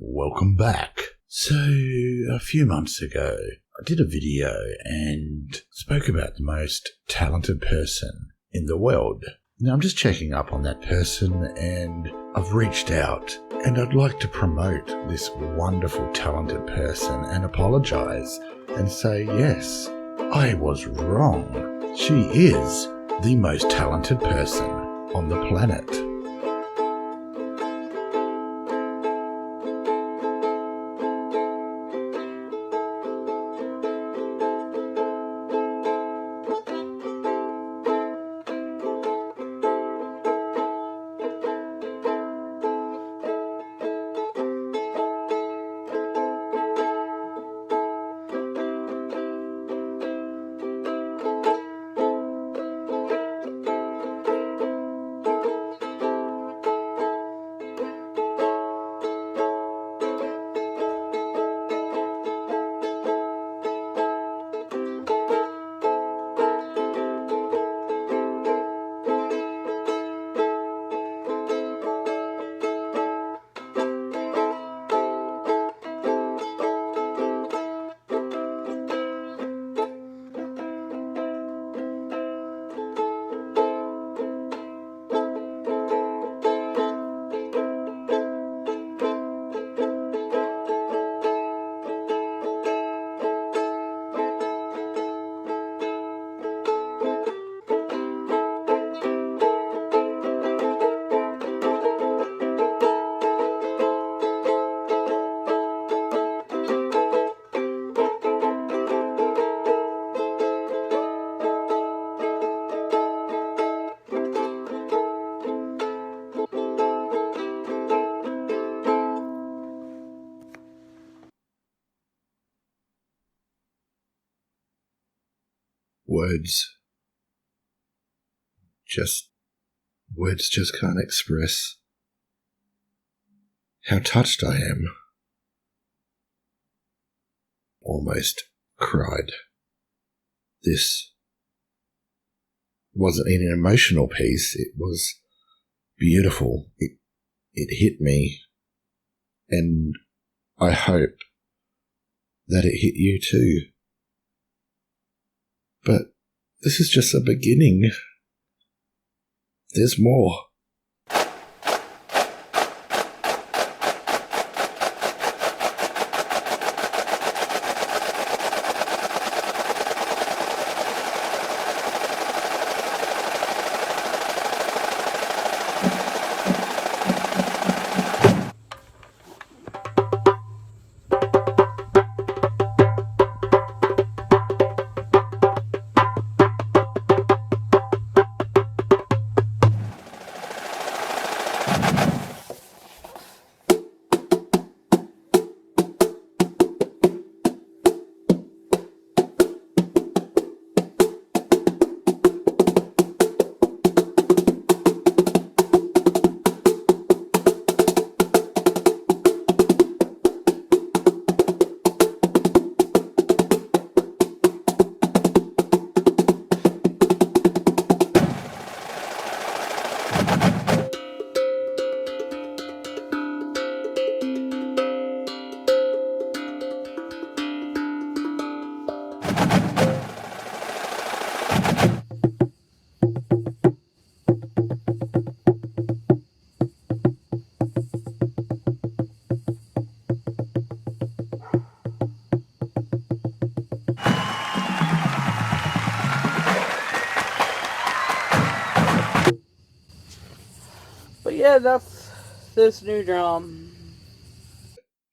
Welcome back. So, a few months ago, I did a video and spoke about the most talented person in the world. Now, I'm just checking up on that person and I've reached out and I'd like to promote this wonderful, talented person and apologize and say, yes, I was wrong. She is the most talented person on the planet. Words just can't express how touched I am. Almost cried. This wasn't an emotional piece, it was beautiful. It hit me, and I hope that it hit you too. But this is just the beginning. There's more. Yeah, that's this new drum.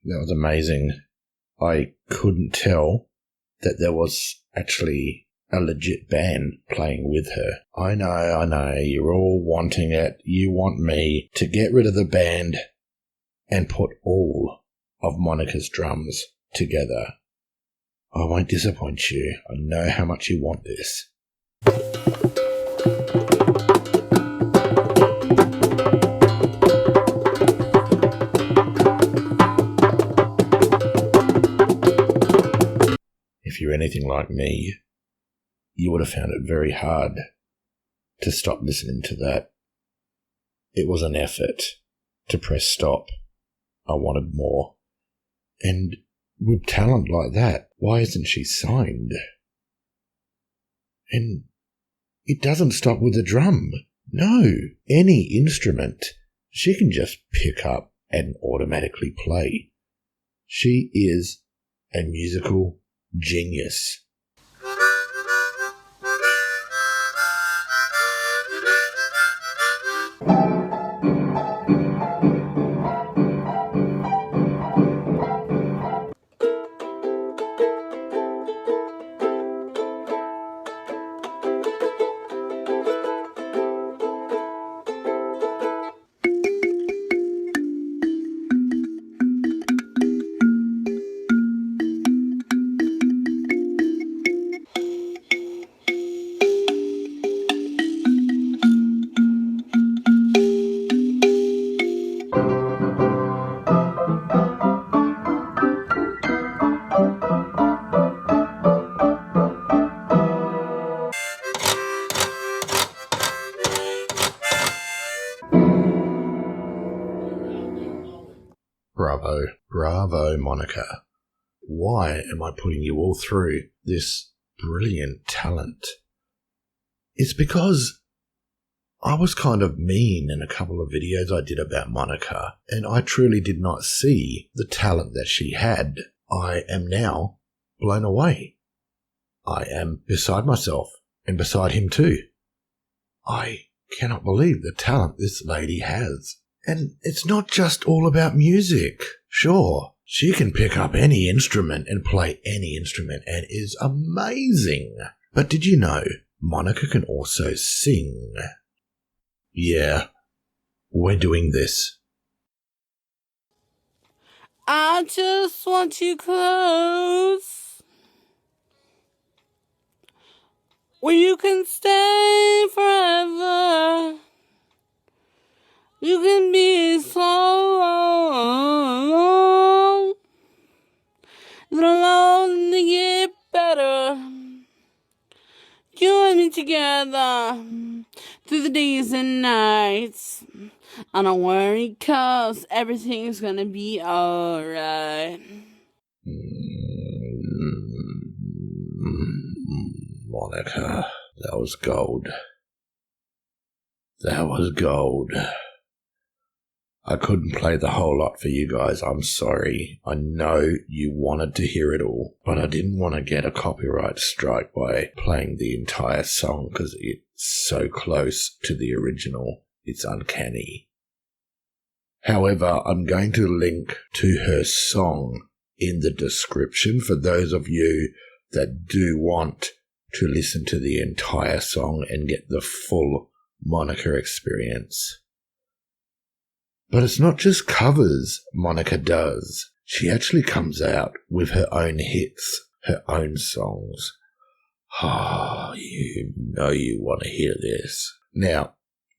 That was amazing. I couldn't tell that there was actually a legit band playing with her. I know, you're all wanting it. You want me to get rid of the band and put all of Monica's drums together. I won't disappoint you. I know how much you want this. If you're anything like me, you would have found it very hard to stop listening to that. It was an effort to press stop I wanted more. And with talent like that, why isn't she signed? And it doesn't stop with the drum. No, any instrument she can just pick up and automatically play. She is a musical genius. Bravo, bravo, Monica. Why am I putting you all through this brilliant talent? It's because I was kind of mean in a couple of videos I did about Monica, and I truly did not see the talent that she had. I am now blown away. I am beside myself, and beside him too. I cannot believe the talent this lady has. And it's not just all about music. Sure, she can pick up any instrument and play any instrument and is amazing. But did you know Monica can also sing? Yeah, we're doing this. I just want you close, where you can stay forever. You can be so long, that alone to get better. You and me together through the days and nights. I don't worry, 'cause everything's gonna be alright. Monica, that was gold. That was gold. I couldn't play the whole lot for you guys, I'm sorry. I know you wanted to hear it all, but I didn't want to get a copyright strike by playing the entire song because it's so close to the original. It's uncanny. However, I'm going to link to her song in the description for those of you that do want to listen to the entire song and get the full Monica experience. But it's not just covers Monica does. She actually comes out with her own hits, her own songs. You know you want to hear this. Now,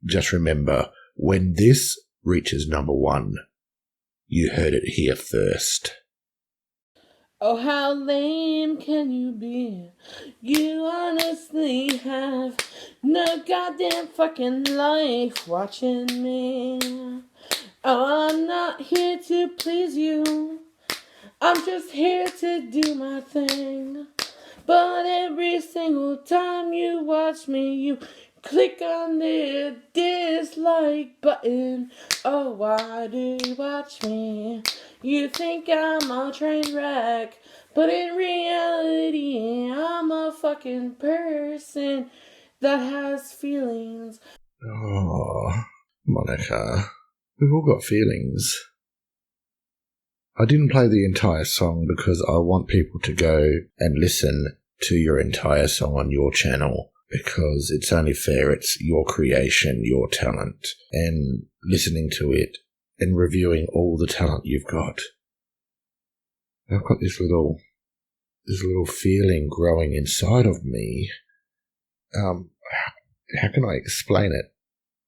just remember, when this reaches number 1, you heard it here first. Oh, how lame can you be? You honestly have no goddamn fucking life watching me. Oh, I'm not here to please you. I'm just here to do my thing. But every single time you watch me, you click on the dislike button. Oh, why do you watch me? You think I'm a train wreck, but in reality, I'm a fucking person that has feelings. Oh, Monica, we've all got feelings. I didn't play the entire song because I want people to go and listen to your entire song on your channel, because it's only fair. It's your creation, your talent, and listening to it and reviewing all the talent you've got. I've got this little feeling growing inside of me. How can I explain it?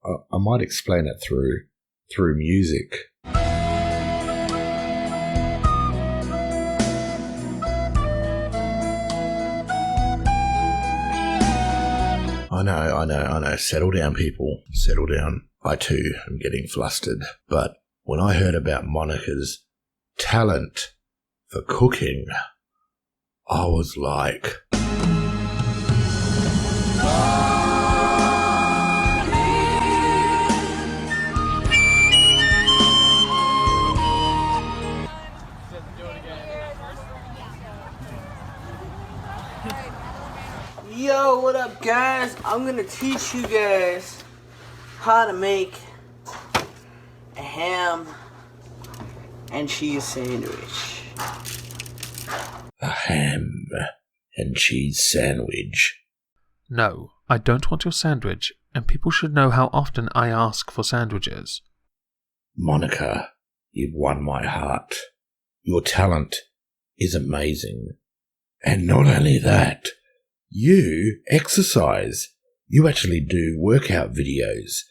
I might explain it through music. I know. Settle down, people. Settle down. I too am getting flustered. But when I heard about Monica's talent for cooking, I was like, Yo, what up guys? I'm gonna teach you guys how to make a ham and cheese sandwich. a ham and cheese sandwich. No, I don't want your sandwich, and people should know how often I ask for sandwiches. Monica, you've won my heart. Your talent is amazing. And not only that, you exercise. You actually do workout videos.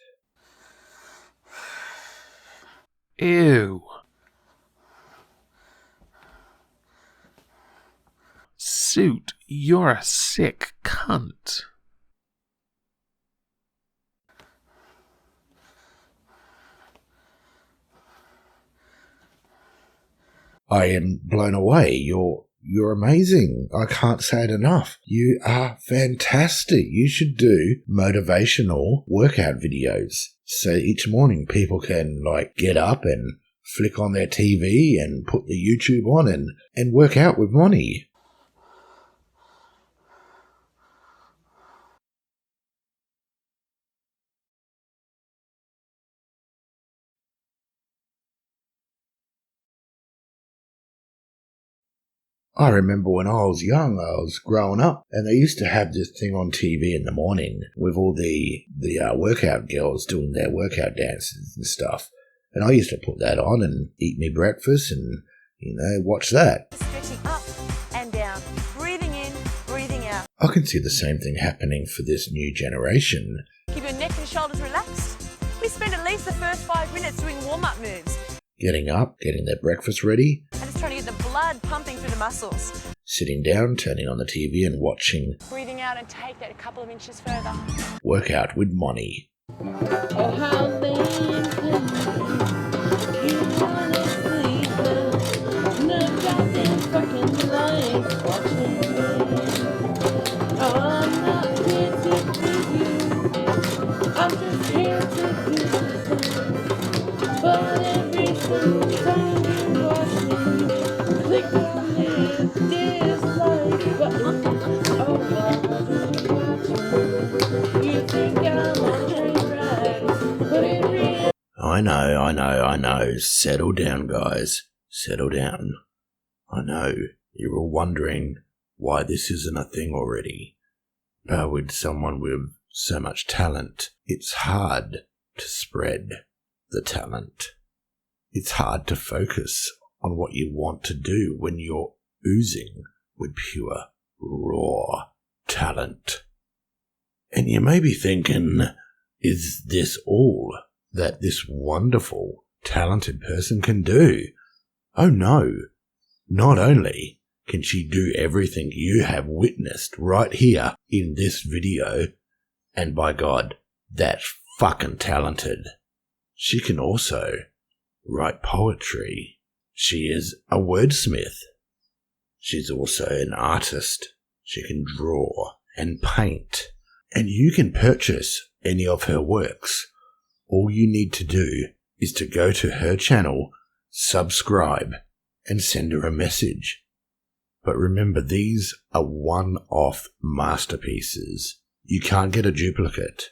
Ew. Suit, you're a sick cunt. I am blown away. You're amazing. I can't say it enough. You are fantastic. You should do motivational workout videos. So each morning people can get up and flick on their TV and put the YouTube on and work out with Moni. I remember when I was young, I was growing up, and they used to have this thing on TV in the morning with all the workout girls doing their workout dances and stuff. And I used to put that on and eat me breakfast and, watch that. Stretching up and down, breathing in, breathing out. I can see the same thing happening for this new generation. Keep your neck and shoulders relaxed. We spend at least the first 5 minutes doing warm-up moves. Getting up, getting their breakfast ready. And just trying to get the blood pumping through the muscles. Sitting down, turning on the TV and watching. Breathing out and take that a couple of inches further. Workout with Moni. Oh, how lame can you wanna sleep now? No goddamn fucking life watching me. I'm not here to please you. I'm just here to do the thing. But every single time you watch me, click on this dislike button. Oh, why do you watch me? You think I'm on train ride, but in reality I know. Settle down, guys. Settle down. I know you're all wondering why this isn't a thing already. With someone with so much talent, it's hard to spread the talent. It's hard to focus on what you want to do when you're oozing with pure, raw talent. And you may be thinking, is this all that this wonderful, talented person can do? Oh no. Not only can she do everything you have witnessed right here in this video, and by God, that's fucking talented. She can also write poetry. She is a wordsmith. She's also an artist. She can draw and paint. And you can purchase any of her works. All you need to do is to go to her channel, subscribe, and send her a message. But remember, these are one-off masterpieces. You can't get a duplicate.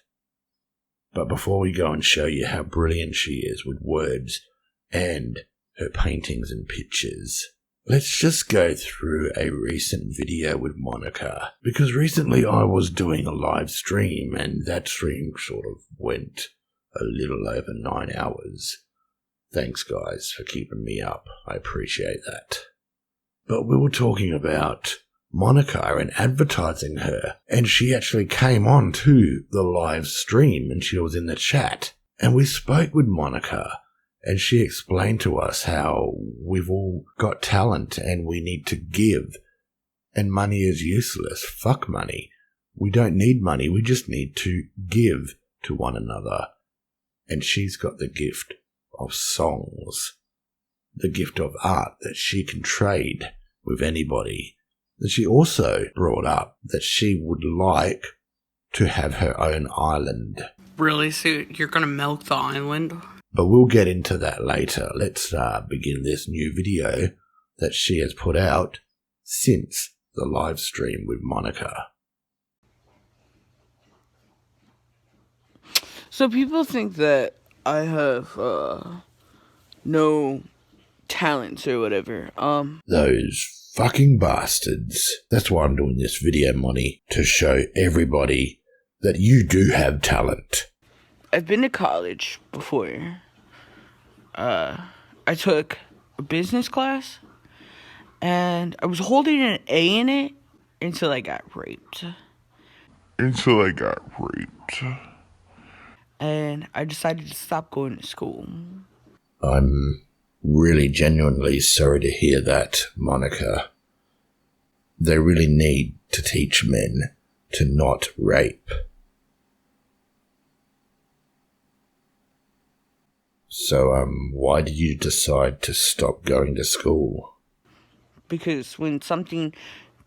But before we go and show you how brilliant she is with words and her paintings and pictures, let's just go through a recent video with Monica. Because recently I was doing a live stream and that stream sort of went a little over 9 hours. Thanks guys for keeping me up. I appreciate that. But we were talking about Monica and advertising her, and she actually came on to the live stream and she was in the chat, and we spoke with Monica and she explained to us how we've all got talent and we need to give, and money is useless. Fuck money. We don't need money, we just need to give to one another. And she's got the gift of songs, the gift of art that she can trade with anybody. That she also brought up that she would like to have her own island. Really? So you're going to milk the island? But we'll get into that later. Let's begin this new video that she has put out since the live stream with Monica. So people think that I have no talents or whatever. Those fucking bastards. That's why I'm doing this video, Monty, to show everybody that you do have talent. I've been to college before. I took a business class, and I was holding an A in it until I got raped. And I decided to stop going to school. I'm really genuinely sorry to hear that, Monica. They really need to teach men to not rape. So, why did you decide to stop going to school? Because when something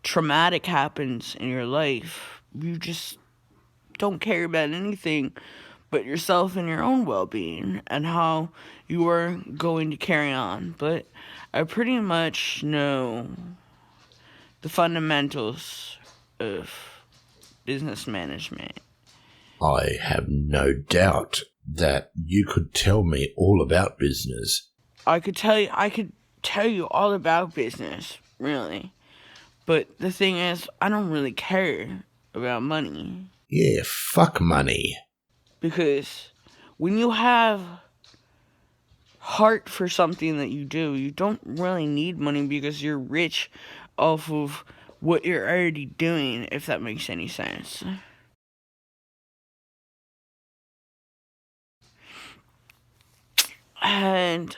traumatic happens in your life, you just don't care about anything but yourself and your own well-being and how you are going to carry on. But I pretty much know the fundamentals of business management. I have no doubt that you could tell me all about business. I could tell you all about business, really. But the thing is, I don't really care about money. Yeah, fuck money. Because when you have heart for something that you do, you don't really need money because you're rich off of what you're already doing, if that makes any sense. And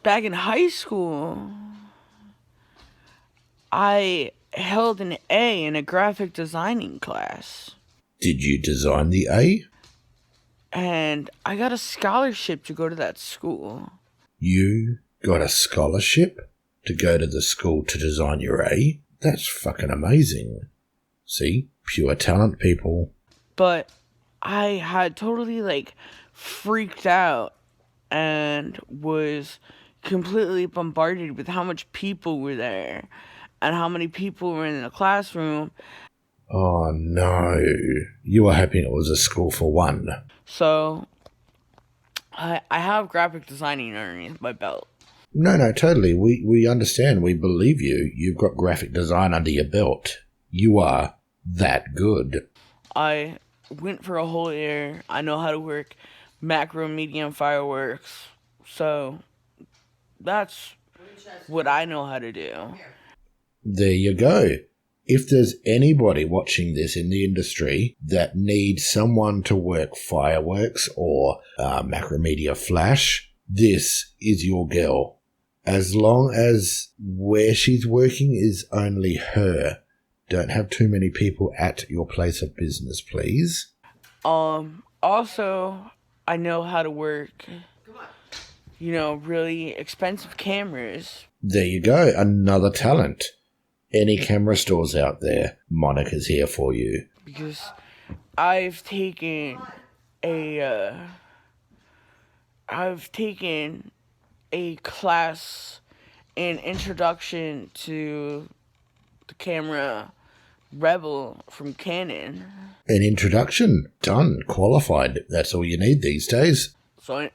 back in high school, I held an A in a graphic designing class. Did you design the A? And I got a scholarship to go to that school. You got a scholarship to go to the school to design your A? That's fucking amazing. See? Pure talent, people. But I had totally, freaked out and was completely bombarded with how much people were there and how many people were in the classroom. Oh, no. You were hoping it was a school for one. So, I have graphic designing underneath my belt. No, totally. We understand. We believe you. You've got graphic design under your belt. You are that good. I went for a whole year. I know how to work macro, medium fireworks. So, that's what I know how to do. There you go. If there's anybody watching this in the industry that needs someone to work fireworks or macromedia flash, this is your girl. As long as where she's working is only her. Don't have too many people at your place of business, please. Also, I know how to work, really expensive cameras. There you go. Another talent. Any camera stores out there, Monica's here for you. Because I've taken a class in Introduction to the Camera Rebel from Canon. An introduction? Done. Qualified. That's all you need these days. So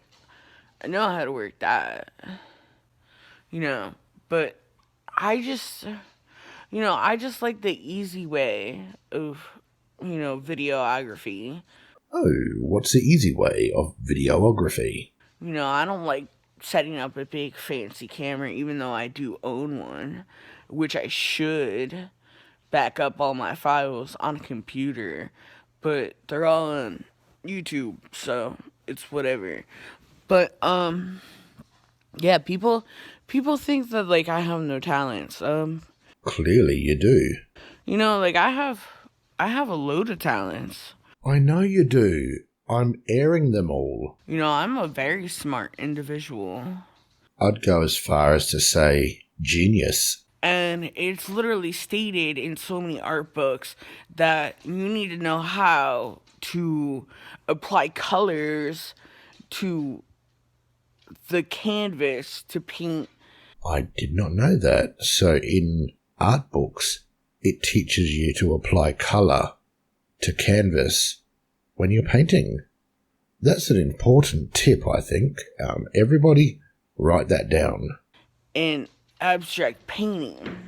I know how to work that. But I just like the easy way of, videography. Oh, what's the easy way of videography? I don't like setting up a big fancy camera, even though I do own one, which I should back up all my files on a computer, but they're all on YouTube, so it's whatever. But, yeah, people think that, I have no talents. Clearly you do. I have a load of talents. I know you do. I'm airing them all. You know, I'm a very smart individual. I'd go as far as to say genius. And it's literally stated in so many art books that you need to know how to apply colors to the canvas to paint. I did not know that. So in art books, it teaches you to apply colour to canvas when you're painting. That's an important tip, I think. Everybody write that down. In abstract painting.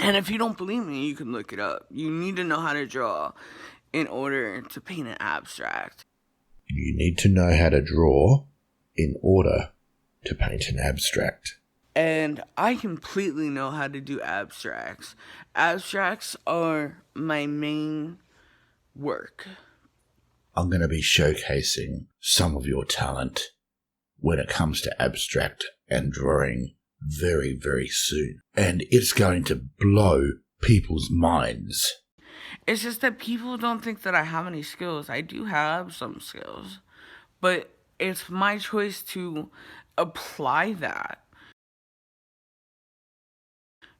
And if you don't believe me, you can look it up. You need to know how to draw in order to paint an abstract. You need to know how to draw in order to paint an abstract. And I completely know how to do abstracts. Abstracts are my main work. I'm going to be showcasing some of your talent when it comes to abstract and drawing very, very soon. And it's going to blow people's minds. It's just that people don't think that I have any skills. I do have some skills. But it's my choice to apply that.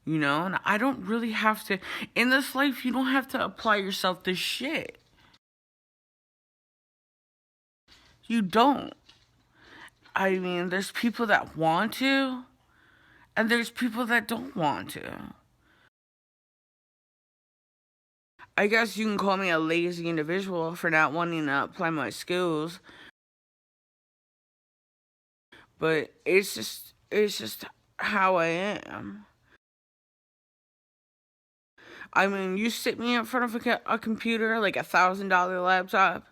You know, and I don't really have to. In this life, you don't have to apply yourself to shit. You don't. I mean, there's people that want to, and there's people that don't want to. I guess you can call me a lazy individual for not wanting to apply my skills. But it's just how I am. I mean, you sit me in front of a computer, like $1,000 laptop,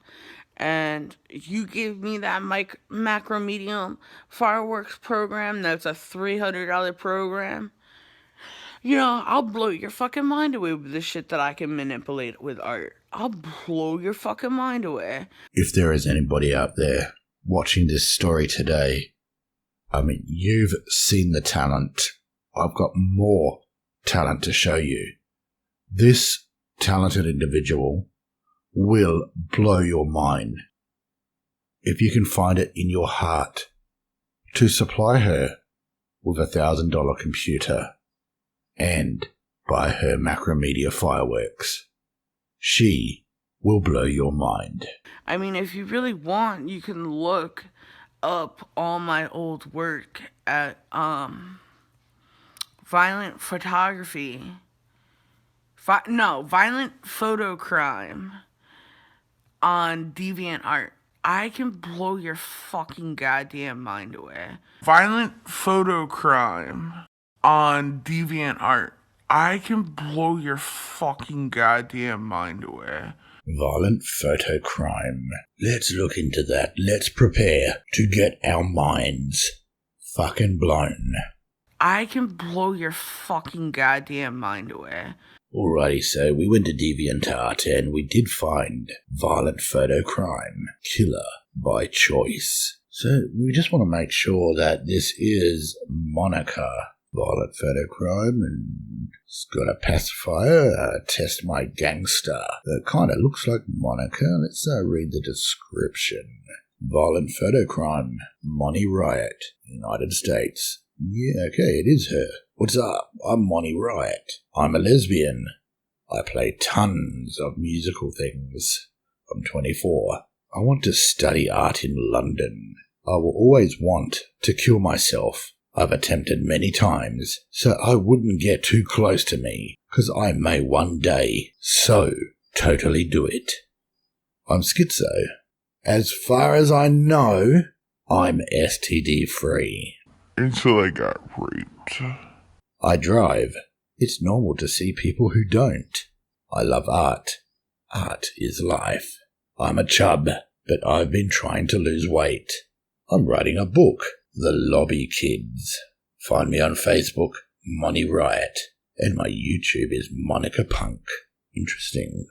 and you give me that macro medium fireworks program that's a $300 program. You know, I'll blow your fucking mind away with the shit that I can manipulate with art. I'll blow your fucking mind away. If there is anybody out there watching this story today, I mean, you've seen the talent. I've got more talent to show you. This talented individual will blow your mind. If you can find it in your heart to supply her with $1,000 computer and buy her Macromedia fireworks, she will blow your mind. I mean, if you really want, you can look up all my old work at Violent Photography. Violent Photo Crime on DeviantArt. I can blow your fucking goddamn mind away. Violent Photo Crime on DeviantArt. I can blow your fucking goddamn mind away. Violent photo crime. Let's look into that. Let's prepare to get our minds fucking blown. I can blow your fucking goddamn mind away. Alrighty, so we went to DeviantArt and we did find Violent Photo Crime, Killer by Choice. So we just want to make sure that this is Monica. Violent Photo Crime, and it's got a pacifier, Test My Gangster. It kind of looks like Monica. Let's read the description. Violent Photo Crime, Monty Riot, United States. Yeah, okay, it is her. What's up? I'm Monty Riot. I'm a lesbian. I play tons of musical things. I'm 24. I want to study art in London. I will always want to kill myself. I've attempted many times, so I wouldn't get too close to me, because I may one day so totally do it. I'm schizo. As far as I know, I'm STD free. Until I got raped. I drive. It's normal to see people who don't. I love art. Art is life. I'm a chub, but I've been trying to lose weight. I'm writing a book. The Lobby Kids. Find me on Facebook, Monty Riot, and my YouTube is Monica Punk. Interesting.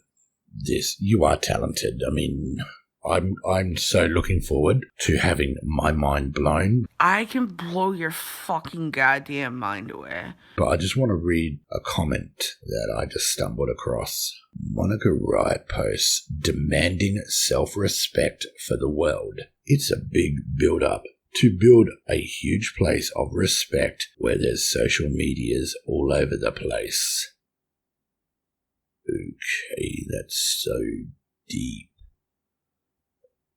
You are talented. I mean, I'm so looking forward to having my mind blown. I can blow your fucking goddamn mind away. But I just want to read a comment that I just stumbled across. Monica Riot posts demanding self-respect for the world. It's a big build-up to build a huge place of respect where there's social medias all over the place. Okay, that's so deep.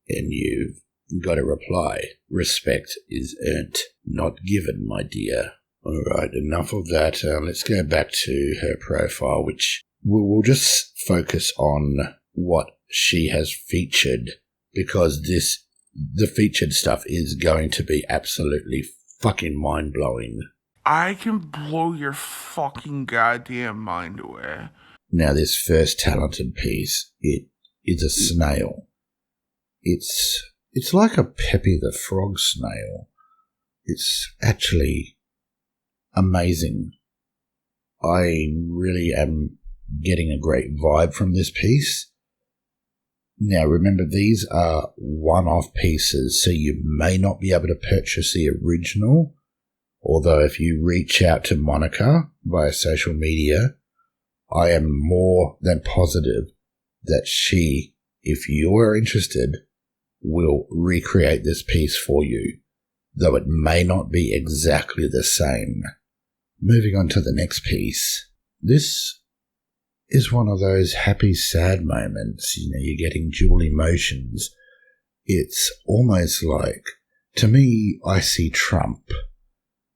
And you've got a reply. Respect is earned, not given, my dear. Alright, enough of that. Let's go back to her profile, which we'll just focus on what she has featured, because the featured stuff is going to be absolutely fucking mind-blowing. I can blow your fucking goddamn mind away. Now, this first talented piece, it is a snail. It's like a Pepe the Frog snail. It's actually amazing. I really am getting a great vibe from this piece. Now, remember, these are one-off pieces, so you may not be able to purchase the original, although if you reach out to Monica via social media, I am more than positive that she, if you are interested, will recreate this piece for you, though it may not be exactly the same. Moving on to the next piece. This is one of those happy, sad moments. You know, you're getting dual emotions. It's almost like, to me, I see Trump.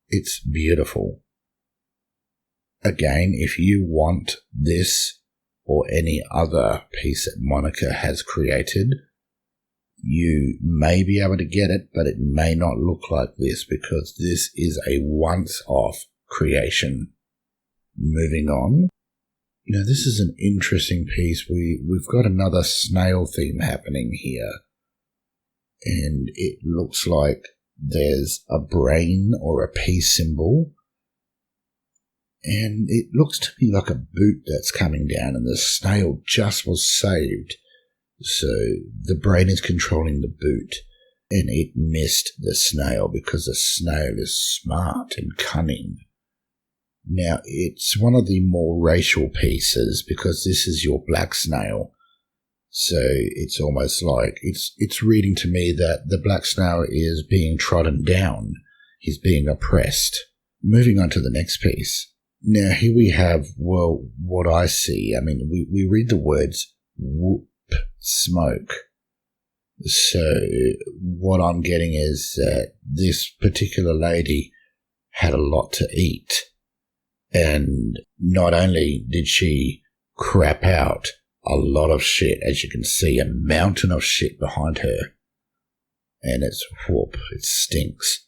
It's beautiful. Again, if you want this or any other piece that Monica has created, you may be able to get it, but it may not look like this because this is a once-off creation. Moving on. Now, this is an interesting piece. We've got another snail theme happening here. And it looks like there's a brain or a peace symbol. And it looks to me like a boot that's coming down, and the snail just was saved. So the brain is controlling the boot, and it missed the snail because the snail is smart and cunning. Now, it's one of the more racial pieces because this is your black snail. So it's almost like it's reading to me that the black snail is being trodden down. He's being oppressed. Moving on to the next piece. Now, here we have, well, what I see. I mean, we read the words whoop, smoke. So what I'm getting is that this particular lady had a lot to eat. And not only did she crap out a lot of shit, as you can see, a mountain of shit behind her. And it's whoop, it stinks.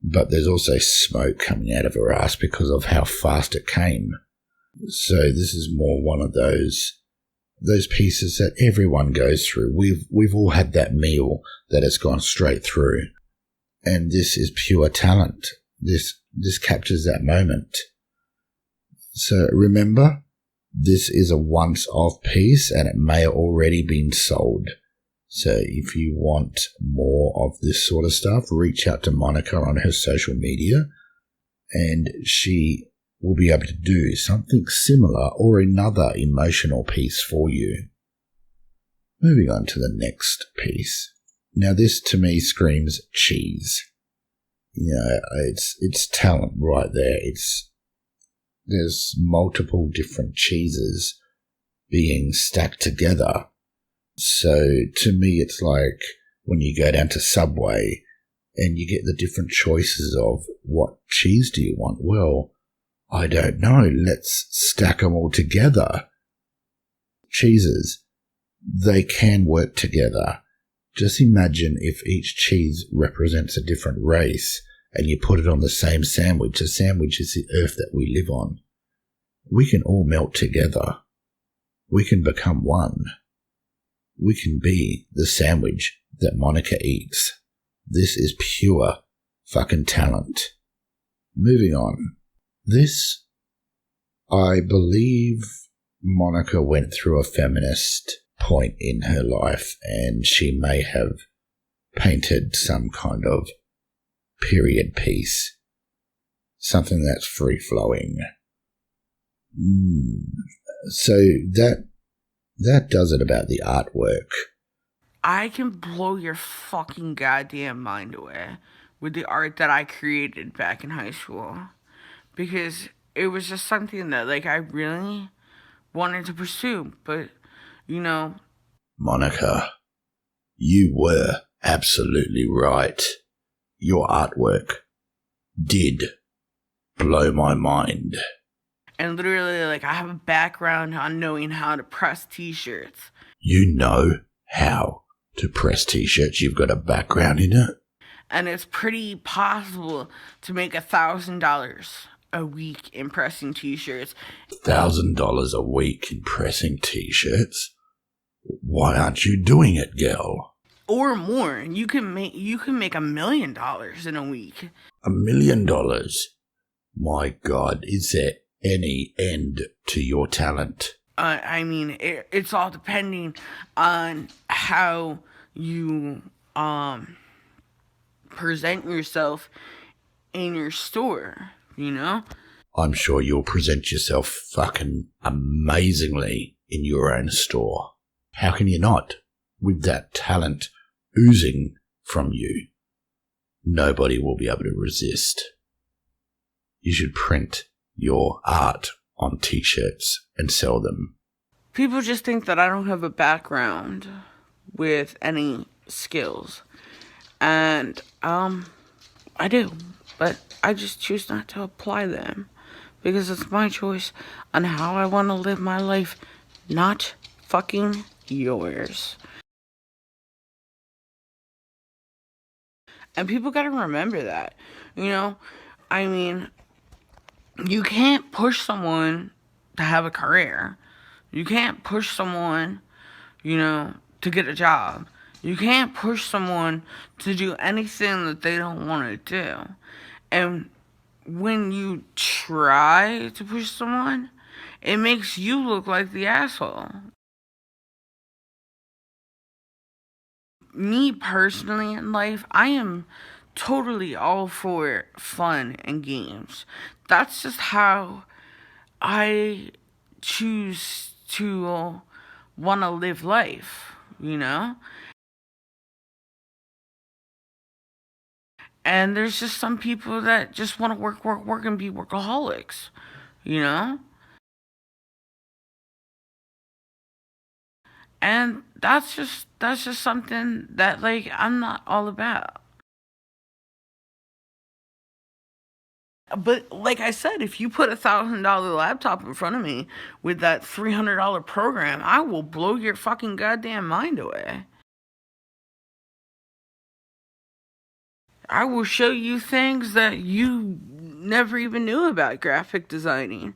But there's also smoke coming out of her ass because of how fast it came. So this is more one of those pieces that everyone goes through. We've all had that meal that has gone straight through. And this is pure talent. This captures that moment. So remember, this is a once-off piece and it may have already been sold. So if you want more of this sort of stuff, reach out to Monica on her social media and she will be able to do something similar or another emotional piece for you. Moving on to the next piece. Now this to me screams cheese. You know, it's talent right there. There's multiple different cheeses being stacked together. So to me, it's like when you go down to Subway and you get the different choices of what cheese do you want? Well, I don't know. Let's stack them all together. Cheeses, they can work together. Just imagine if each cheese represents a different race and you put it on the same sandwich. A sandwich is the earth that we live on. We can all melt together. We can become one. We can be the sandwich that Monica eats. This is pure fucking talent. Moving on. This, I believe Monica went through a feminist point in her life, and she may have painted some kind of period piece, something that's free-flowing. So that does it about the artwork. I can blow your fucking goddamn mind away with the art that I created back in high school. Because it was just something that, like, I really wanted to pursue. But, you know... Monica, you were absolutely right. Your artwork did blow my mind. And literally, like, I have a background on knowing how to press t-shirts. You know how to press t-shirts. You've got a background in it. And it's pretty possible to make $1,000 a week in pressing t-shirts. $1,000 a week in pressing t-shirts? Why aren't you doing it, girl? Or more. You can make $1 million in a week. $1 million? My God, is there any end to your talent? I mean, it's all depending on how you present yourself in your store, you know? I'm sure you'll present yourself fucking amazingly in your own store. How can you not? With that talent oozing from you, nobody will be able to resist. You should print your art on t-shirts and sell them. People just think that I don't have a background with any skills. And, I do. But I just choose not to apply them. Because it's my choice on how I want to live my life, not fucking yours. And people gotta remember that, you know? I mean, you can't push someone to have a career. You can't push someone, you know, to get a job. You can't push someone to do anything that they don't want to do. And when you try to push someone, it makes you look like the asshole. Me personally in life, I am totally all for fun and games. That's just how I choose to want to live life, you know? And there's just some people that just want to work and be workaholics, you know? And that's just something that, like, I'm not all about. But like I said, if you put $1,000 laptop in front of me with that $300 program, I will blow your fucking goddamn mind away. I will show you things that you never even knew about graphic designing.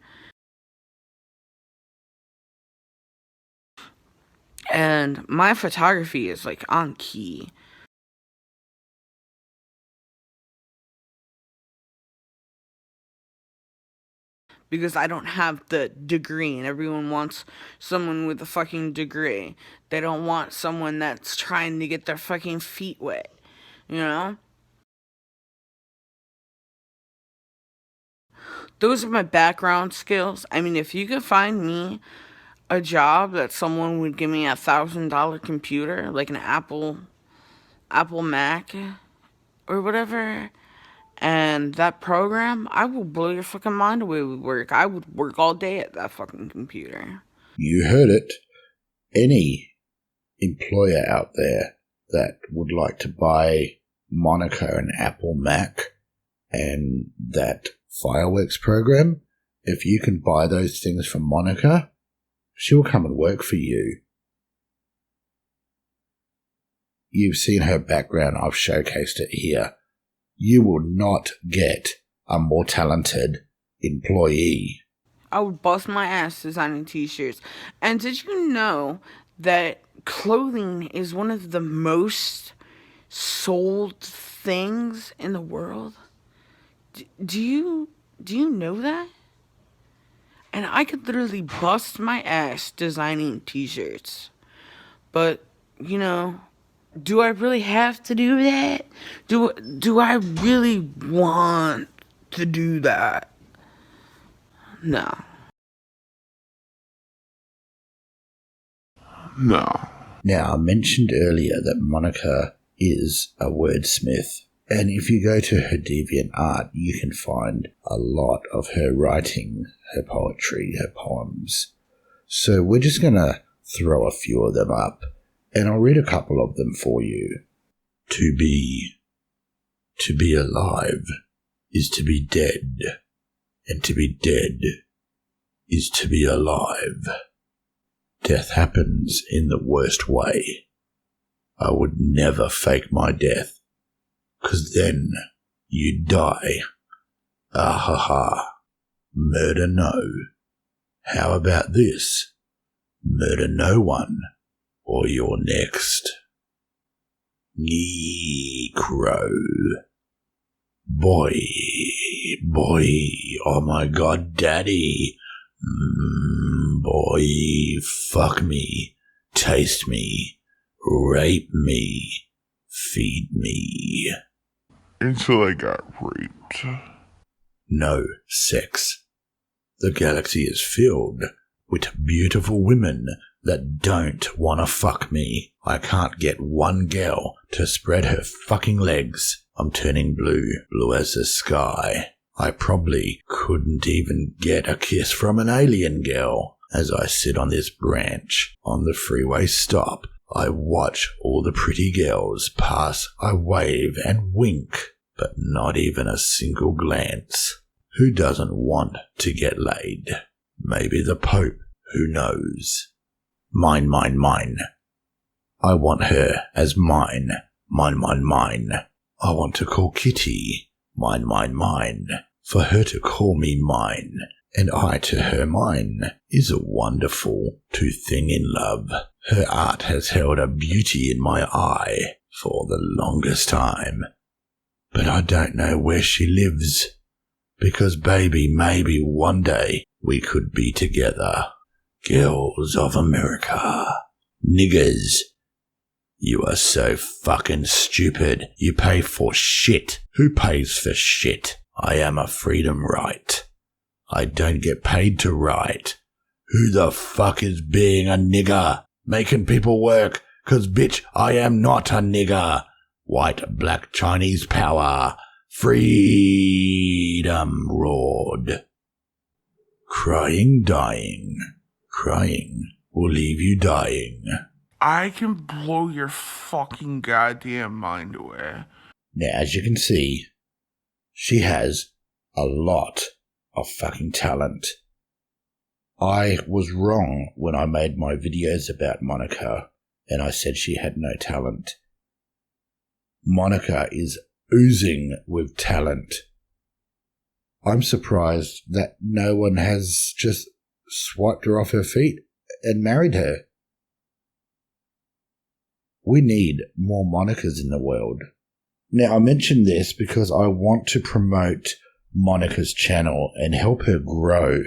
And my photography is, like, on key. Because I don't have the degree, and everyone wants someone with a fucking degree. They don't want someone that's trying to get their fucking feet wet, you know? Those are my background skills. I mean, if you could find me a job that someone would give me $1,000 computer, like an Apple Mac or whatever, and that program, I will blow your fucking mind away with work. I would work all day at that fucking computer. You heard it. Any employer out there that would like to buy Monica an Apple Mac and that fireworks program, if you can buy those things from Monica, she will come and work for you. You've seen her background. I've showcased it here. You will not get a more talented employee. I would bust my ass designing t-shirts. And did you know that clothing is one of the most sold things in the world? Do you know that? And I could literally bust my ass designing t-shirts. But, you know, do I really have to do that? Do I really want to do that? No. No. Now, I mentioned earlier that Monica is a wordsmith, and if you go to her DeviantArt, you can find a lot of her writing, her poetry, her poems. So we're just going to throw a few of them up, and I'll read a couple of them for you. To be alive is to be dead, and to be dead is to be alive. Death happens in the worst way. I would never fake my death, 'cause then you'd die. Ah ha ha. Murder no. How about this? Murder no one, or you're next. Crow. Boy, oh my god, daddy. Boy, fuck me, taste me, rape me, feed me. Until I got raped. No sex. The galaxy is filled with beautiful women that don't want to fuck me. I can't get one gal to spread her fucking legs. I'm turning blue as the sky. I probably couldn't even get a kiss from an alien girl. As I sit on this branch on the freeway stop, I watch all the pretty girls pass. I wave and wink, but not even a single glance. Who doesn't want to get laid? Maybe the Pope, who knows? Mine. I want her as mine. Mine. I want to call Kitty mine. For her to call me mine, and I to her mine, is a wonderful two thing in love. Her art has held a beauty in my eye for the longest time. But I don't know where she lives, because baby, maybe one day we could be together. Girls of America. Niggers. You are so fucking stupid. You pay for shit. Who pays for shit? I am a freedom right. I don't get paid to write. Who the fuck is being a nigger? Making people work, 'cause bitch, I am not a nigger. White, black, Chinese power. Freedom roared. Crying, dying. Crying will leave you dying. I can blow your fucking goddamn mind away. Now, as you can see, she has a lot of fucking talent. I was wrong when I made my videos about Monica and I said she had no talent. Monica is oozing with talent. I'm surprised that no one has just swiped her off her feet and married her. We need more Monicas in the world. Now, I mention this because I want to promote Monica's channel and help her grow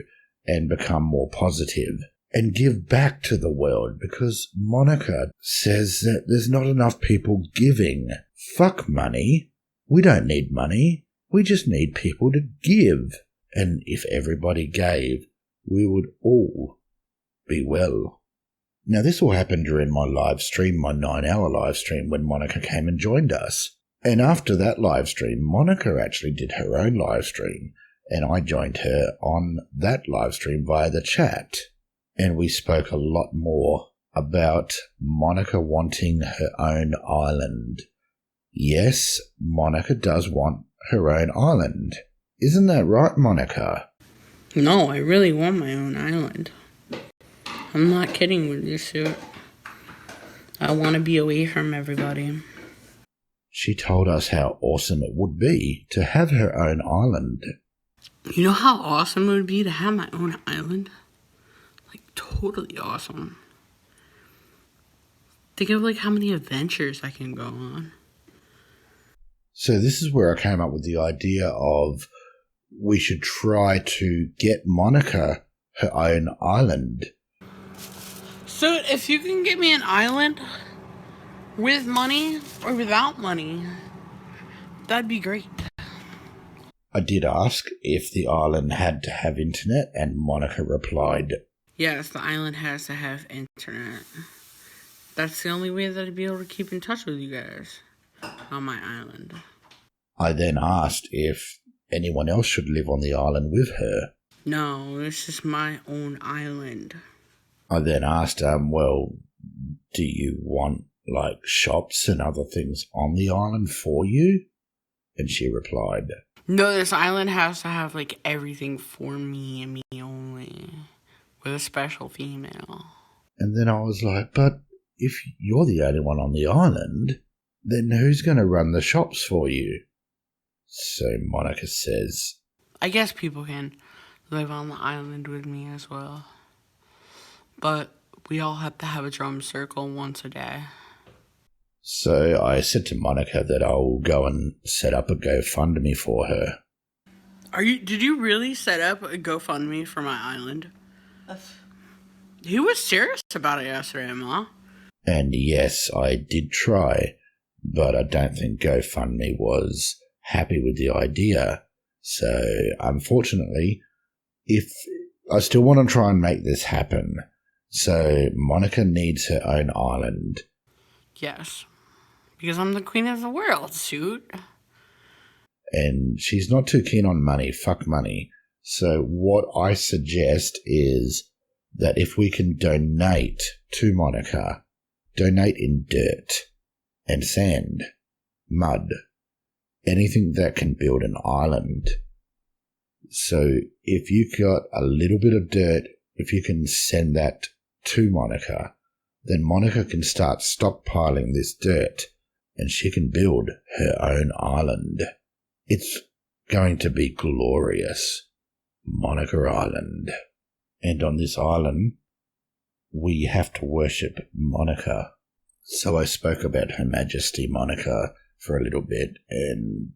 and become more positive and give back to the world, because Monica says that there's not enough people giving. Fuck money. We don't need money. We just need people to give. And if everybody gave, we would all be well. Now, this all happened during my live stream, my 9-hour live stream, when Monica came and joined us. And after that live stream, Monica actually did her own live stream, and I joined her on that live stream via the chat. And we spoke a lot more about Monica wanting her own island. Yes, Monica does want her own island. Isn't that right, Monica? No, I really want my own island. I'm not kidding with you, Suit. I want to be away from everybody. She told us how awesome it would be to have her own island. You know how awesome it would be to have my own island? Like, totally awesome. Think of, like, how many adventures I can go on. So this is where I came up with the idea of we should try to get Monica her own island. So, if you can get me an island with money or without money, that'd be great. I did ask if the island had to have internet, and Monica replied, Yes, the island has to have internet. That's the only way that I'd be able to keep in touch with you guys on my island. I then asked if anyone else should live on the island with her. No, this is my own island. I then asked, well, do you want, like, shops and other things on the island for you? And she replied, No, this island has to have, like, everything for me and me only. With a special female. And then I was like, but if you're the only one on the island, then who's going to run the shops for you? So Monica says, I guess people can live on the island with me as well. But we all have to have a drum circle once a day. So I said to Monica that I'll go and set up a GoFundMe for her. Did you really set up a GoFundMe for my island? He was serious about it yesterday, Ma. And yes, I did try, but I don't think GoFundMe was happy with the idea. So, unfortunately, if I still want to try and make this happen, so Monica needs her own island. Yes, because I'm the queen of the world, Suit. And she's not too keen on money. Fuck money. So what I suggest is that if we can donate to Monica, donate in dirt and sand, mud, anything that can build an island. So if you got a little bit of dirt, if you can send that to Monica, then Monica can start stockpiling this dirt and she can build her own island. It's going to be glorious. Monica Island. And on this island, we have to worship Monica. So I spoke about Her Majesty Monica for a little bit, and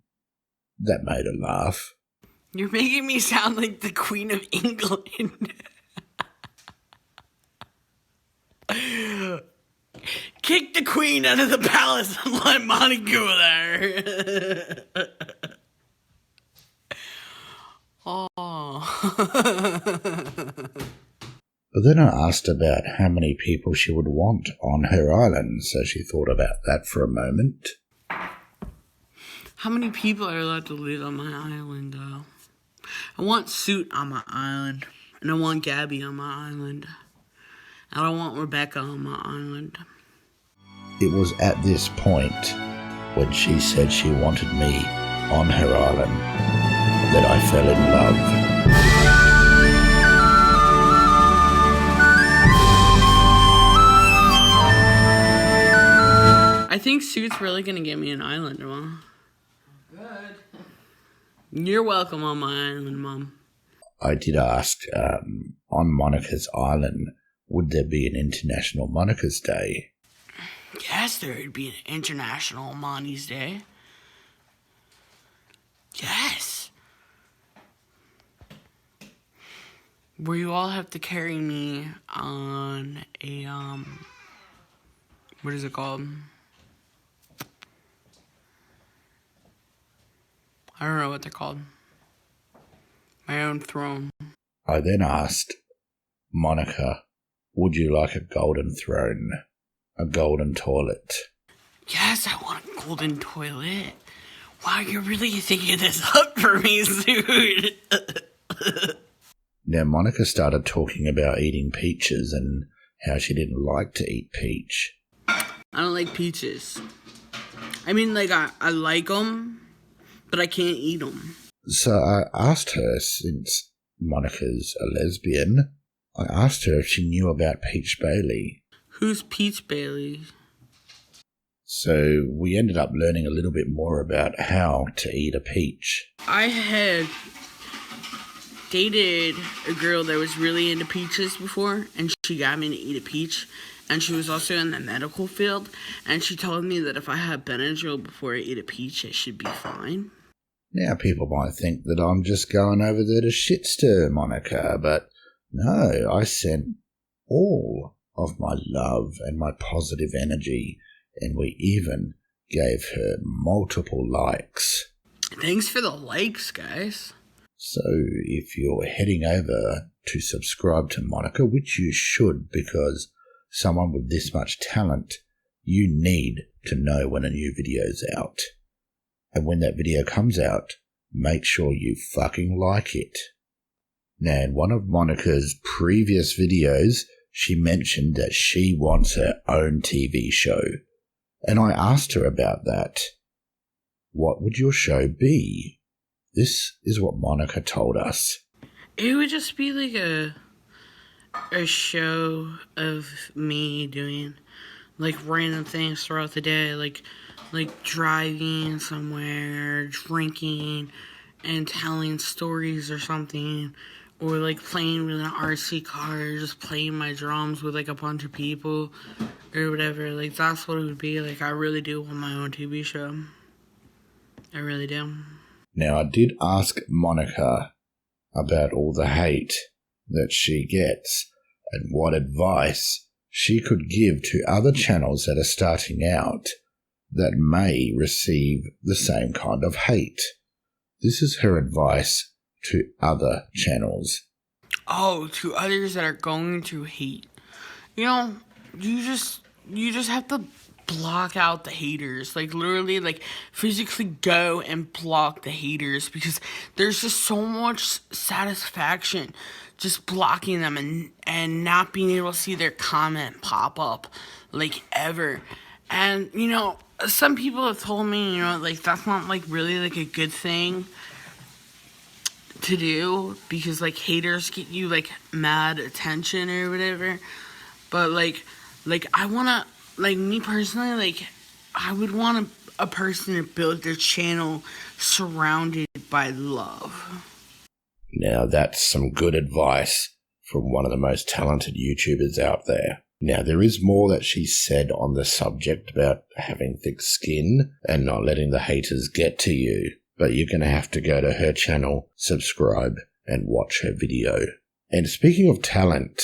that made her laugh. You're making me sound like the Queen of England. Kick the Queen out of the palace and let Monica go there. But then I asked about how many people she would want on her island, so she thought about that for a moment. How many people are allowed to live on my island, though? I want Suit on my island, and I want Gabby on my island, and I want Rebecca on my island. It was at this point, when she said she wanted me on her island, that I fell in love. I think Suit's really gonna get me an island, Mom. Good. You're welcome on my island, Mom. I did ask, on Monica's island, would there be an International Monica's Day? Yes, there would be an International Monty's Day. Yes. Where you all have to carry me on a, what is it called? I don't know what they're called. My own throne. I then asked, Monica, would you like a golden throne? A golden toilet? Yes, I want a golden toilet. Wow, you're really thinking this up for me, dude. Now, Monica started talking about eating peaches and how she didn't like to eat peach. I don't like peaches. I mean, like, I like them, but I can't eat them. So I asked her, since Monica's a lesbian, I asked her if she knew about Peach Bailey. Who's Peach Bailey? So we ended up learning a little bit more about how to eat a peach. I had dated a girl that was really into peaches before, and she got me to eat a peach. And she was also in the medical field, and she told me that if I had Benadryl before I ate a peach, it should be fine. Now people might think that I'm just going over there to shit stir Monica, but no, I sent all of my love and my positive energy, and we even gave her multiple likes. Thanks for the likes, guys. So if you're heading over to subscribe to Monica, which you should, because someone with this much talent, you need to know when a new video's out. And when that video comes out, make sure you fucking like it. Now, in one of Monica's previous videos, she mentioned that she wants her own TV show. And I asked her about that. What would your show be? This is what Monica told us. It would just be like a show of me doing like random things throughout the day, like driving somewhere, drinking, and telling stories or something, or like playing with an RC car, just playing my drums with like a bunch of people or whatever. Like that's what it would be. Like I really do want my own TV show. I really do. Now, I did ask Monica about all the hate that she gets and what advice she could give to other channels that are starting out that may receive the same kind of hate. This is her advice to other channels. Oh, to others that are going to hate. You know, you just have to block out the haters. Like literally, like physically go and block the haters, because there's just so much satisfaction just blocking them and not being able to see their comment pop up like ever. And you know, some people have told me, you know, like that's not like really like a good thing to do, because like haters get you like mad attention or whatever. But like I wanna, like me personally, like I would want a person to build their channel surrounded by love. Now, that's some good advice from one of the most talented YouTubers out there. Now, there is more that she said on the subject about having thick skin and not letting the haters get to you, but you're going to have to go to her channel, subscribe, and watch her video. And speaking of talent...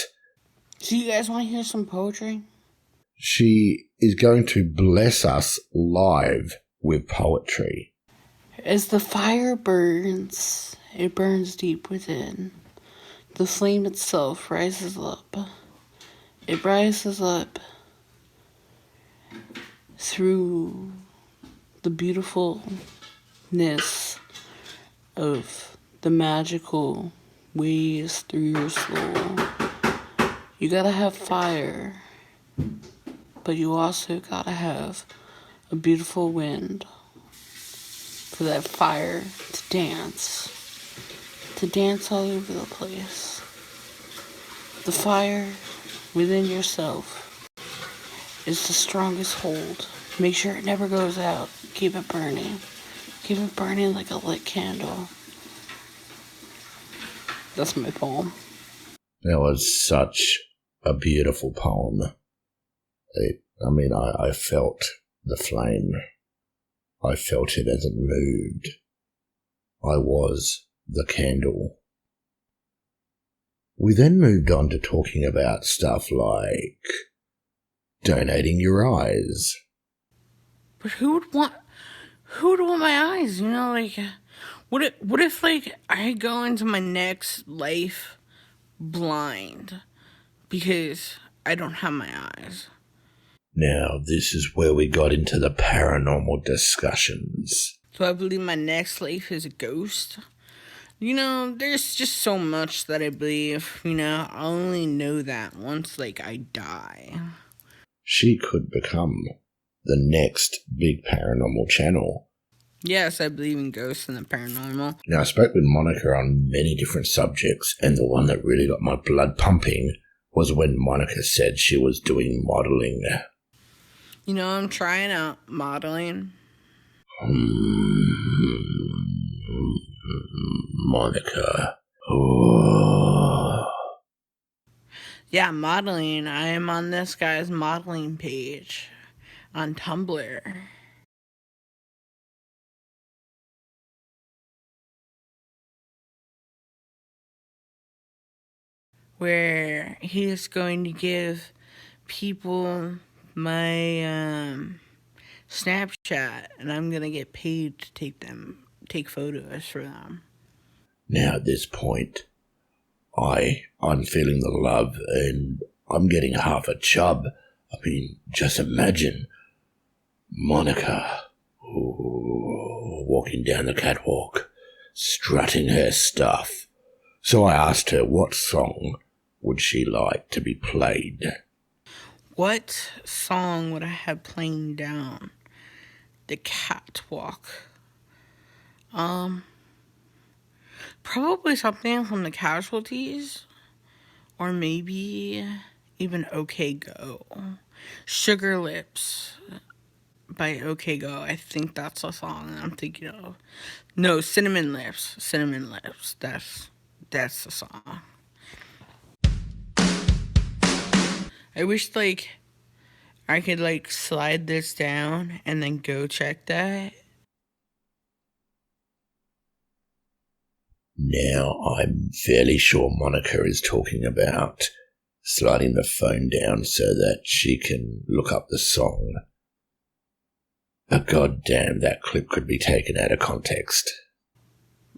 So you guys want to hear some poetry? She is going to bless us live with poetry. As the fire burns, it burns deep within. The flame itself rises up. It rises up through the beautifulness of the magical waves through your soul. You gotta have fire, but you also gotta have a beautiful wind for that fire to dance all over the place. The fire within yourself is the strongest hold. Make sure it never goes out. Keep it burning. Keep it burning like a lit candle. That's my poem. That was such a beautiful poem. I felt the flame. I felt it as it moved. I was the candle. We then moved on to talking about stuff like donating your eyes. But who would want my eyes? You know, like, what if like I go into my next life blind because I don't have my eyes? Now, this is where we got into the paranormal discussions. So I believe my next life is a ghost. You know, there's just so much that I believe. You know, I only know that once, like, I die. She could become the next big paranormal channel. Yes, I believe in ghosts and the paranormal. Now, I spoke with Monica on many different subjects, and the one that really got my blood pumping was when Monica said she was doing modeling. You know, I'm trying out modeling. Monica. Oh. Yeah, modeling. I am on this guy's modeling page on Tumblr. Where he is going to give people my Snapchat, and I'm gonna get paid to take photos for them. Now at this point, I'm feeling the love and I'm getting half a chub. I mean, just imagine Monica walking down the catwalk, strutting her stuff. So I asked her what song would she like to be played. What song would I have playing down the catwalk? Probably something from the Casualties, or maybe even OK-Go. Sugar Lips by OK-Go. I think that's the song I'm thinking of. No, Cinnamon Lips. Cinnamon Lips. That's the song. I wish, I could, slide this down and then go check that. Now I'm fairly sure Monica is talking about sliding the phone down so that she can look up the song. But goddamn, that clip could be taken out of context.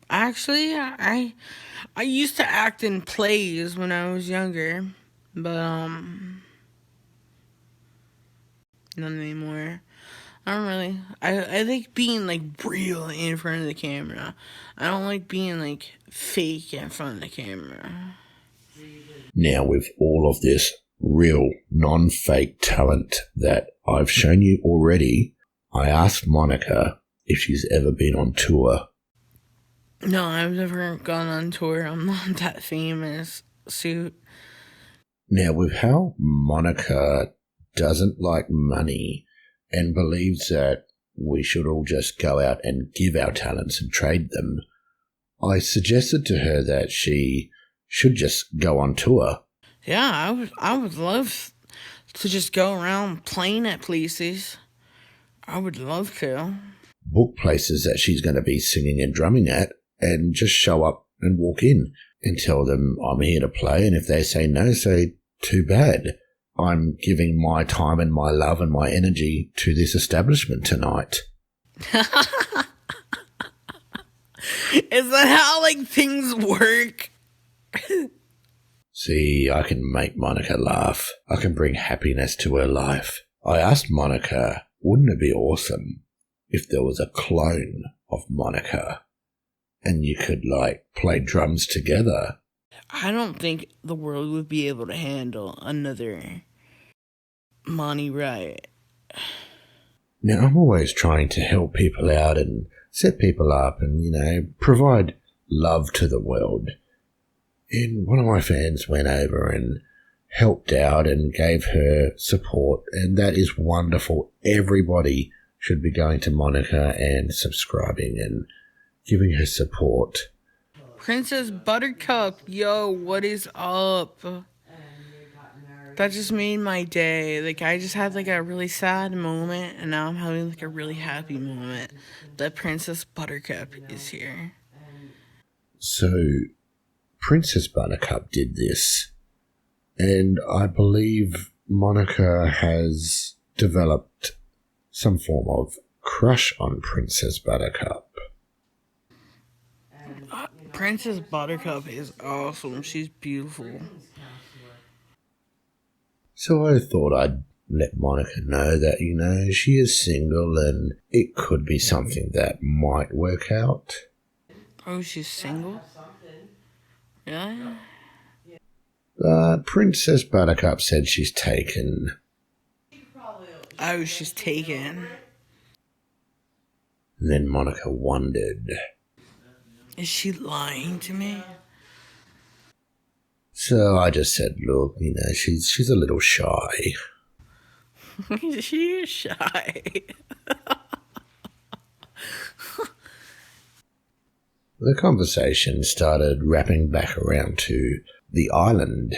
Actually, I used to act in plays when I was younger, but not anymore. I don't really. I like being real in front of the camera. I don't like being fake in front of the camera. Now, with all of this real, non-fake talent that I've shown you already, I asked Monica if she's ever been on tour. No, I've never gone on tour. I'm not that famous, Suit. Now, with how Monica doesn't like money and believes that we should all just go out and give our talents and trade them, I suggested to her that she should just go on tour. Yeah, I would love to just go around playing at places. I would love to. Book places that she's going to be singing and drumming at and just show up and walk in and tell them I'm here to play, and if they say no, say too bad. I'm giving my time and my love and my energy to this establishment tonight. Is that how things work? See, I can make Monica laugh. I can bring happiness to her life. I asked Monica, wouldn't it be awesome if there was a clone of Monica and you could play drums together? I don't think the world would be able to handle another Monty Wright. Now, I'm always trying to help people out and set people up and, provide love to the world. And one of my fans went over and helped out and gave her support, and that is wonderful. Everybody should be going to Monica and subscribing and giving her support. Princess Buttercup, yo, what is up? That just made my day. I just had a really sad moment, and now I'm having a really happy moment that Princess Buttercup is here. So, Princess Buttercup did this, and I believe Monica has developed some form of crush on Princess Buttercup. Princess Buttercup is awesome. She's beautiful. So I thought I'd let Monica know that, she is single and it could be something that might work out. Oh, she's single? Really? Princess Buttercup said she's taken. Oh, she's taken. And then Monica wondered, is she lying to me? So I just said, look, she's a little shy. She is shy. The conversation started wrapping back around to the island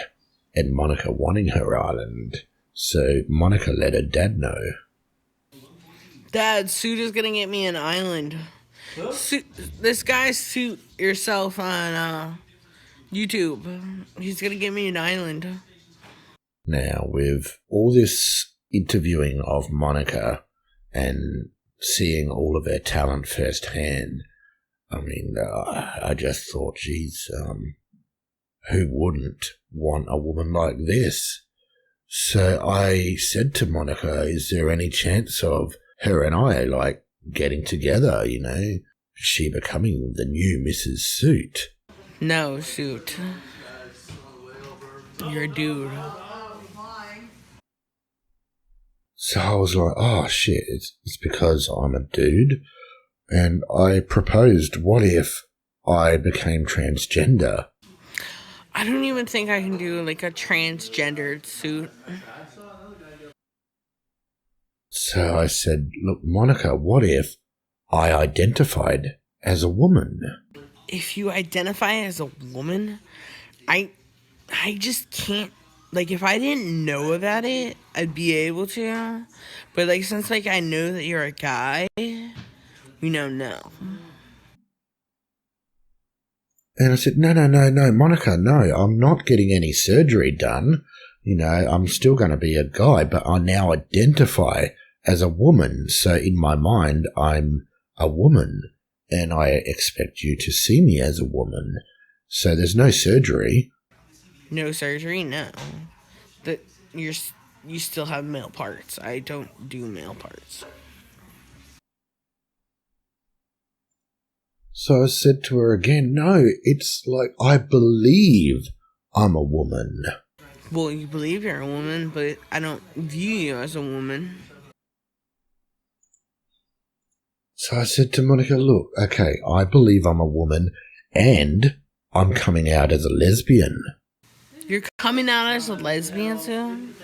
and Monica wanting her island. So Monica let her dad know. Dad, Suit is gonna get me an island. This guy Suit Yourself on YouTube. He's gonna get me an island. Now, with all this interviewing of Monica and seeing all of her talent firsthand, I mean, I just thought, geez, who wouldn't want a woman like this? So I said to Monica, is there any chance of her and I, like, getting together, you know? She becoming the new Mrs. Suit? No, Suit. You're a dude. So I was like, oh shit, it's because I'm a dude. And I proposed, what if I became transgender? I don't even think I can do like a transgendered Suit. So I said, look, Monica, what if I identified as a woman? If you identify as a woman, I just can't. Like, if I didn't know about it, I'd be able to. But, like, since, like, I know that you're a guy, no. And I said, no, Monica, no, I'm not getting any surgery done. You know, I'm still going to be a guy, but I now identify as a woman. So in my mind, I'm a woman, and I expect you to see me as a woman. So there's no surgery. No surgery? No. You still have male parts. I don't do male parts. So I said to her again, no, it's like I believe I'm a woman. Well, you believe you're a woman, but I don't view you as a woman. So I said to Monica, look, okay, I believe I'm a woman and I'm coming out as a lesbian. You're coming out as a lesbian soon?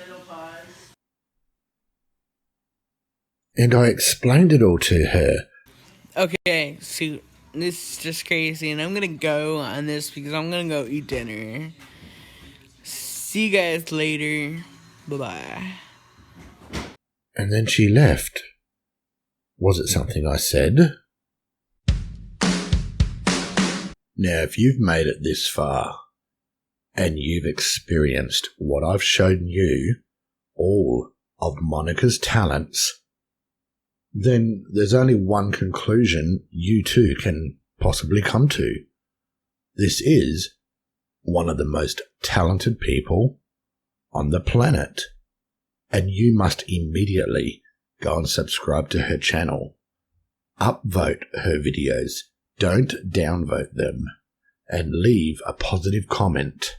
And I explained it all to her. Okay, so this is just crazy, and I'm gonna go on this because I'm gonna go eat dinner. See you guys later. Bye-bye. And then she left. Was it something I said? Now, if you've made it this far, and you've experienced what I've shown you, all of Monica's talents, then there's only one conclusion you too can possibly come to. This is one of the most talented people on the planet, and you must immediately go and subscribe to her channel. Upvote her videos, don't downvote them, and leave a positive comment.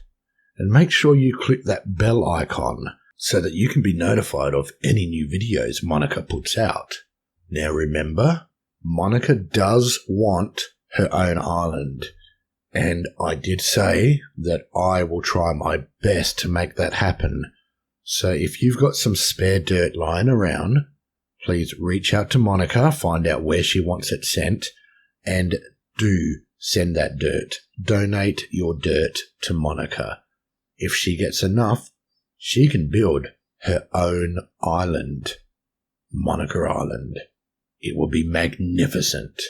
And make sure you click that bell icon so that you can be notified of any new videos Monica puts out. Now remember, Monica does want her own island, and I did say that I will try my best to make that happen. So if you've got some spare dirt lying around, please reach out to Monica, find out where she wants it sent, and do send that dirt. Donate your dirt to Monica. If she gets enough, she can build her own island. Monica Island. It will be magnificent.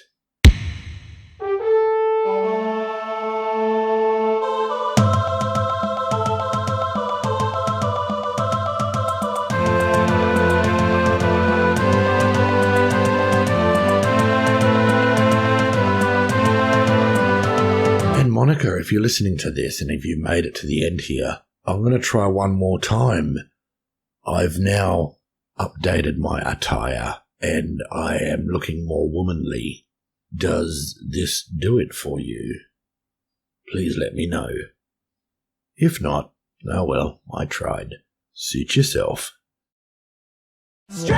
And Monica, if you're listening to this and if you made it to the end here, I'm going to try one more time. I've now updated my attire and I am looking more womanly. Does this do it for you? Please let me know. If not, oh well, I tried. Suit yourself. Straight